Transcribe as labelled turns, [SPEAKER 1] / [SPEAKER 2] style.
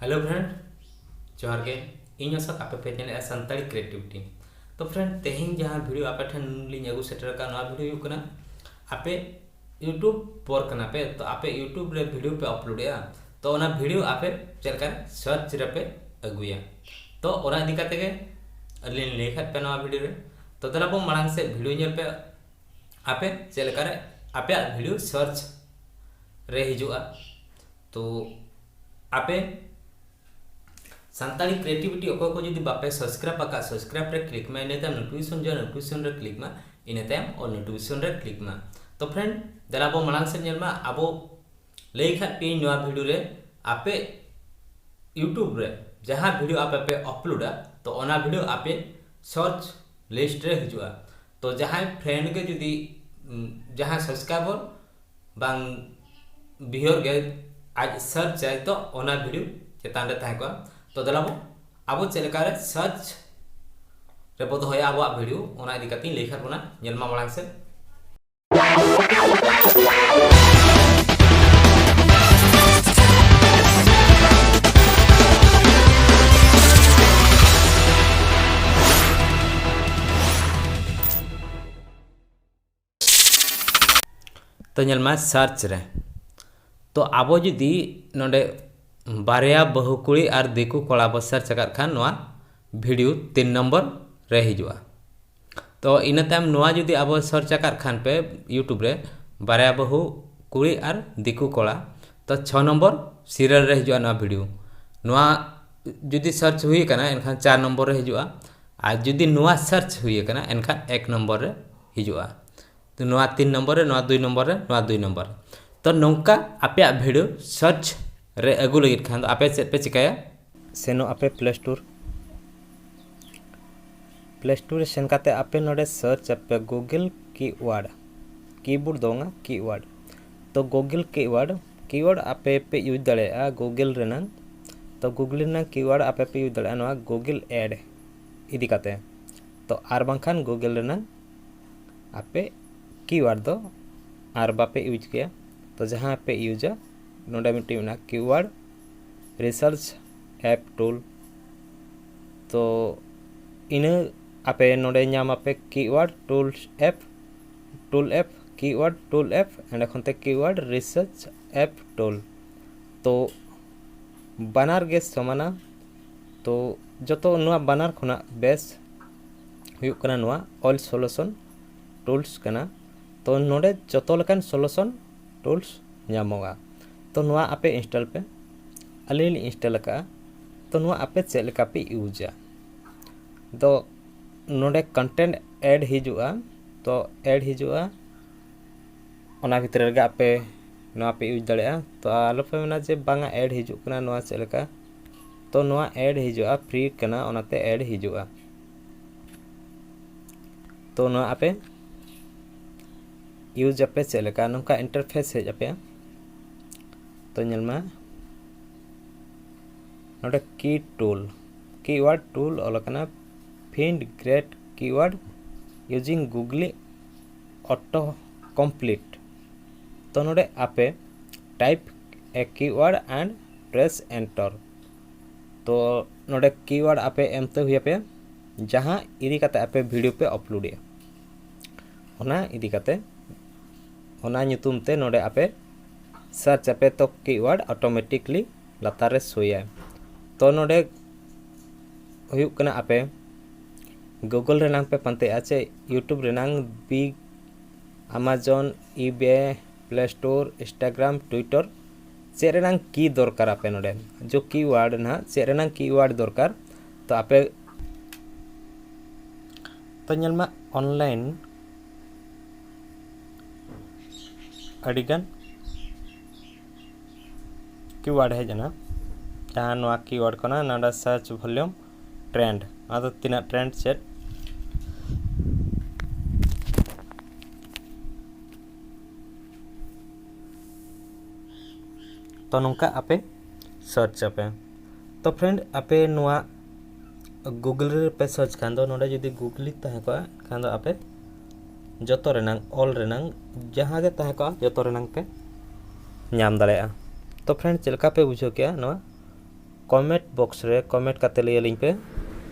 [SPEAKER 1] Hello friend जोहार के इन आशा आपे पे चैनल संताली क्रिएटिविटी। तो फ्रेंड तेहिं जहां वीडियो आपे ठन लिंग अगु सेटर का नवा वीडियो हुकना आपे यूट्यूब पर कना पे तो आपे यूट्यूब रे वीडियो पे अपलोड या तो ओना वीडियो आपे चलकर सर्च रे पे अगुया तो ओना इदी काते के अलिन लेखत पे नवा वीडियो रे तो दला बो मांग से वीडियो नेल पे आपे चलकर आपे वीडियो सर्च रे हिजुआ तो आपे संताली क्रिएटिविटी अको को जदि बापे सब्सक्राइब आका सब्सक्राइब रे क्लिक में इने तम नोटिफिकेशन जो नोटिफिकेशन रे क्लिक में इने तम और नोटिफिकेशन रे क्लिक में तो फ्रेंड दला बो मांग से नेल मा आबो लेई खात पे नवा वीडियो रे आपे यूट्यूब रे जहां वीडियो आपे पे अपलोडा तो ओना वीडियो आपे सर्च लिस्ट रे हिजुआ तो जहां फ्रेंड के जदि जहां सब्सक्राइबर बांग बिहर के आज सर्च जाए तो ओना वीडियो चेतान रे ताहे को तो दलाबो आबो चेलकार सर्च रे बो होया आबो वीडियो ओना इदी कती लेखर बना नेलमा मांग से तो नेलमा सर्च रे तो आबो जुदी नोडे बारिया बहुकुड़ी और दिकू कड़ा बो सर्च कर खान नवा वीडियो 3 नंबर रे हिजुआ तो इन ताम नवा जुदी आबो सर्च कर खान पे यूट्यूब रे बारिया बहु कुड़ी और दिकू कड़ा तो 6 नंबर सीरियल रे हिजुआ नवा वीडियो नवा जुदी सर्च हुई कना एनखान 4 नंबर रे हिजुआ आ जुदी नवा सर्च हुई कना एनखान 1 नंबर रे हिजुआ तो नवा 3 नंबर रे नवा 2 नंबर रे नवा 2 नंबर तो नौका आपे वीडियो सर्च रे अगु लगित खान आपे चेत पे चिकाया सेनो आपे प्ले स्टोर सेन काते आपे नोडे सर्च आपे गूगल कीवर्ड कीबोर्ड दोंगा कीवर्ड तो गूगल कीवर्ड आपे पे यूज दड़ेया गूगल रेना तो गूगल रेना कीवर्ड आपे पे यूज दड़ेया नवा गूगल एड इदी काते तो आर बांखान गूगल रेना आपे कीवर्ड दो आर बापे यूज किया तो जहां पे यूजा नोडे मिट्टी में कीवर्ड रिसर्च ऐप टूल तो इन आपे नोडे नाम आपे keyword tool app keyword tool app and खनते कीवर्ड रिसर्च ऐप टूल तो बानार गे समाना तो जतो नुआ बानार खुना बेस हुयुक कना नुआ ऑल सॉल्यूशन टूल्स कना तो नोडे जतो लकन सॉल्यूशन टूल्स नामोगा तो नुआ आपे इंस्टॉल पे अलिल इंस्टॉल का तो नुआ आपे चेलका पे यूजा तो नोडे कंटेंट ऐड हिजुआ तो ऐड हिजुआ ओना भितर रे आपे नुआ पे यूज दड़ेया तो आलो पे मेना जे बांगा ऐड हिजु कना नुआ चेलका तो नुआ ऐड हिजुआ फ्री कना ओनाते ऐड हिजुआ तो नुआ आपे यूज आपे चेलका नोका इंटरफेस हेज आपे तो नेलमा नोडे कीवर्ड टूल ओलकना find great keyword using Google auto complete तो नोडे आपे type A keyword and press enter तो नोडे कीवर्ड आपे एमते हुई पे जहां इदी काते आपे वीडियो पे अपलोड या ओना इदी काते ओना nyutum ते नोडे आपे सर्च आपे तो कीवर्ड ऑटोमेटिकली लातार रे सोया तो नोडे हुयुक कना आपे गूगल रेनांग पे पंते आचे YouTube ranking big Amazon eBay Play Store Instagram Twitter चे रेनांग की दरकार आपे नोडे जो कीवर्ड ना चे रेनांग कीवर्ड दरकार तो आपे तो नेलमा ऑनलाइन अडिगन कीवर्ड है जना जहां नवा कीवर्ड कना नाडा सर्च वॉल्यूम ट्रेंड आदो तीना ट्रेंड सेट तो नोंका आपे सर्च आपे तो फ्रेंड आपे नवा गूगल रे पे सर्च खान दो नोडे जदी गूगल ताहे को खान दो आपे जतो रेनांग ऑल रेनांग जहां गे ताहे को जतो रेनांग पे नाम दाड़ेया तो फ्रेंड चलका पे बुझो क्या नवा कमेंट बॉक्स रे कमेंट करते लिए लिंक पे